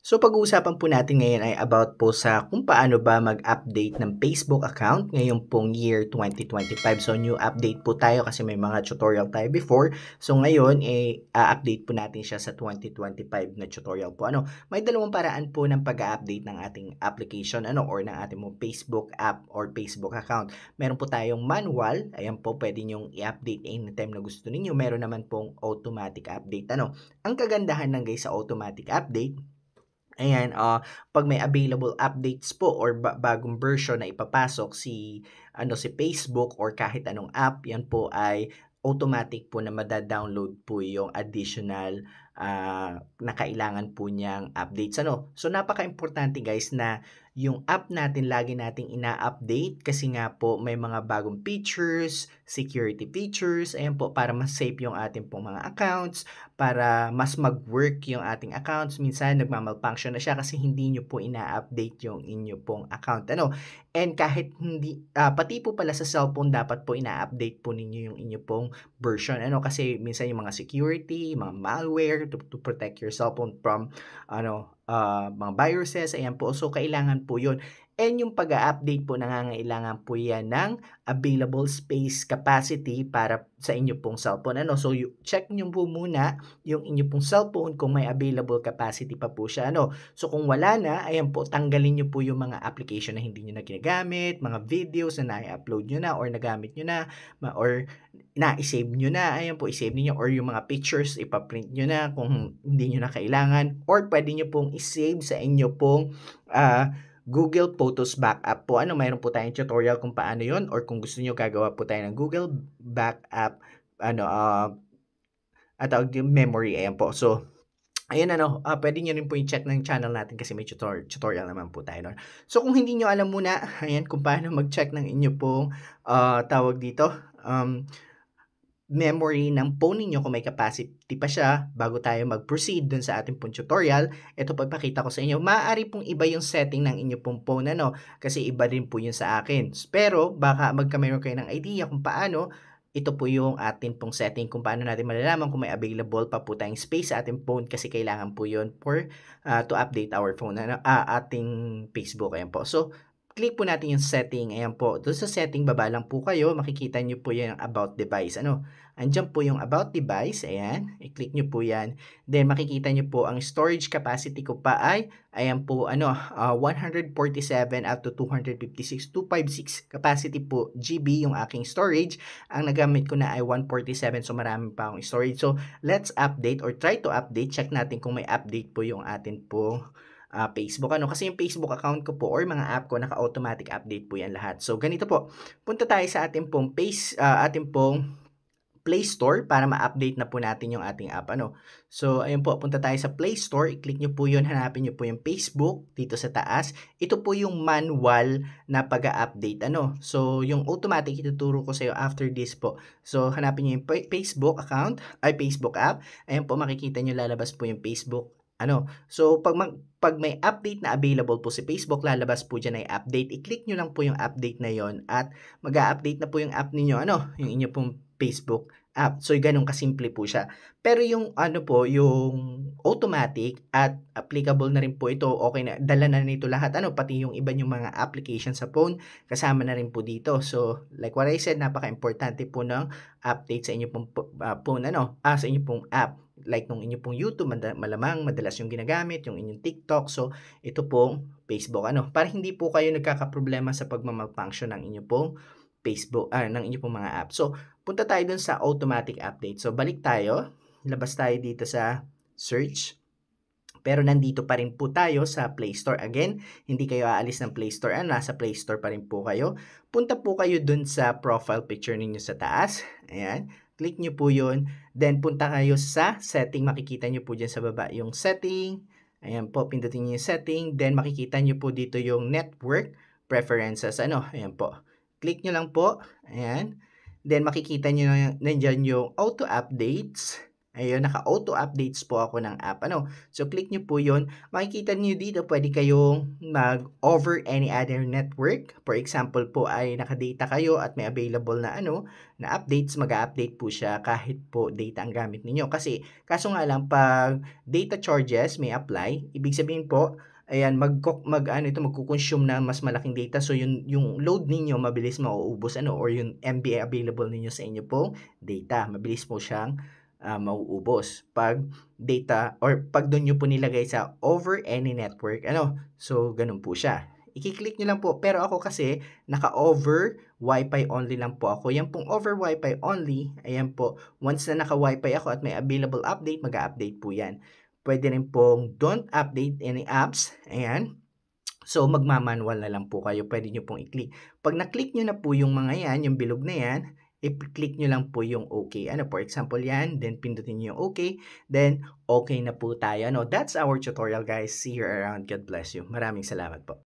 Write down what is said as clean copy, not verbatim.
So pag-uusapan po natin ngayon ay about po sa kung paano ba mag-update ng Facebook account ngayon pong year 2025. So new update po tayo kasi may mga tutorial tayo before. So ngayon update po natin siya sa 2025 na tutorial po. May dalawang paraan po ng pag-update ng ating application or ng ating mo Facebook app or Facebook account. Meron po tayong manual. Ayan po, pwede niyong i-update anytime na gusto niyo. Meron naman pong automatic update. Ang kagandahan ng guys sa automatic update, ayan, pag may available updates po or bagong version na ipapasok si Facebook or kahit anong app, yan po ay automatic po na mada-download po yung additional na kailangan po niyang updates. So, napaka-importante guys na yung app natin lagi nating ina-update kasi nga po may mga bagong features, security features, ayan po, para mas safe yung ating pong mga accounts, para mas mag-work yung ating accounts. Minsan nagma-malfunction na siya kasi hindi nyo po ina-update yung inyo pong account. And kahit hindi, pati po pala sa cellphone dapat po ina-update po ninyo yung inyo pong version. Kasi minsan yung mga security, mga malware to protect your cellphone from mga viruses, ayan po. So kailangan po yun. And yung pag-update po, nangangailangan po yan ng available space capacity para sa inyo pong cellphone. So check nyo po muna yung inyo pong cellphone kung may available capacity pa po siya. So kung wala na, ayan po, tanggalin nyo po yung mga application na hindi nyo na ginagamit, mga videos na na-upload nyo na or nagamit nyo na, or na-save nyo na, ayan po, i-save niyo, or yung mga pictures, ipaprint nyo na kung hindi nyo na kailangan, or pwede nyo pong i-save sa inyo pong Google Photos Backup po. Mayroon po tayong tutorial kung paano yon, or kung gusto niyo gagawa po tayo ng Google Backup, at yung memory, ayan po. So, ayan pwede nyo rin po i-check ng channel natin kasi may tutorial naman po tayo doon. So, kung hindi nyo alam muna, ayan, kung paano mag-check ng inyo pong tawag dito, memory ng phone niyo kung may capacity pa siya bago tayo mag-proceed dun sa ating pong tutorial. Ito po ipakita ko sa inyo. Maaari pong iba yung setting ng inyo pong phone kasi iba din po yun sa akin. Pero baka magkameron kayo ng idea kung paano. Ito po yung ating pong setting kung paano natin malalaman kung may available pa po tayong space sa ating phone kasi kailangan po yun for to update our phone, ating Facebook. Ayan po. So, click po natin yung setting. Ayan po. Doon sa setting, baba lang po kayo. Makikita nyo po yung about device. Andyan po yung about device. Ayan. I-click nyo po yan. Then, makikita nyo po ang storage capacity ko pa ay, ayan po, 147 up to 256, 256 capacity po GB yung aking storage. Ang nagamit ko na ay 147. So, marami pa akong storage. So, let's update or try to update. Check natin kung may update po yung atin po Facebook. Kasi yung Facebook account ko po or mga app ko, naka-automatic update po yan lahat. So, ganito po. Punta tayo sa ating pong ating pong Play Store para ma-update na po natin yung ating app. So, ayun po, punta tayo sa Play Store. I-click nyo po yun. Hanapin nyo po yung Facebook dito sa taas. Ito po yung manual na pag-update. So, yung automatic ituturo ko sa iyo after this po. So, hanapin nyo yung Facebook account, Facebook app. Ayun po, makikita nyo lalabas po yung Facebook. So, pag may update na available po si Facebook, lalabas po dyan ay update. I-click nyo lang po yung update na yon at mag-a-update na po yung app ninyo, yung inyo pong Facebook app. So, ganun kasimple po siya. Pero yung yung automatic at applicable na rin po ito, okay na, dala na nito lahat, pati yung iba yung mga application sa phone, kasama na rin po dito. So, like what I said, napaka-importante po ng update sa inyo pong phone, sa inyo pong app. Like nung inyo pong YouTube, malamang madalas yung ginagamit, yung inyong TikTok. So, ito pong Facebook. Para hindi po kayo nagkakaproblema sa pagmamalfunction ng inyo pong Facebook, ng inyo pong mga app. So, punta tayo dun sa automatic update. So, balik tayo. Labas tayo dito sa search. Pero nandito pa rin po tayo sa Play Store. Again, hindi kayo aalis ng Play Store. Nasa Play Store pa rin po kayo. Punta po kayo dun sa profile picture ninyo sa taas. Ayan. Click nyo po yun. Then, punta kayo sa setting. Makikita nyo po dyan sa baba yung setting. Ayan po, pindutin nyo yung setting. Then, makikita nyo po dito yung network preferences. Ayan po. Click nyo lang po. Ayan. Then, makikita nyo nandyan yung auto updates. Ayun, naka-auto updates po ako ng app, ano. So, click nyo po yun. Makikita nyo dito, pwede kayong mag-over any other network. For example po ay naka-data kayo at may available na na updates, mag-update po siya kahit po data ang gamit ninyo. Kasi, kaso nga lang, pag data charges may apply, ibig sabihin po, ayan, magko-consume na mas malaking data. So, yung load ninyo, mabilis mauubos, or yung MB available ninyo sa inyo pong data. Mabilis po siyang mauubos. Pag data, or pag doon nyo po nilagay sa over any network, so, ganun po siya. I-click nyo lang po. Pero ako kasi, naka-over Wi-Fi only lang po ako. Yan pong over Wi-Fi only, ayan po, once na naka-Wi-Fi ako at may available update, mag-update po yan. Pwede rin pong don't update any apps. Ayan. So, magmamanual na lang po kayo. Pwede nyo pong i-click. Pag na-click nyo na po yung mga yan, yung bilog na yan, i-click nyo lang po yung okay. For example yan, then pindutin nyo yung okay, then okay na po tayo. That's our tutorial, guys. See you around. God bless you. Maraming salamat po.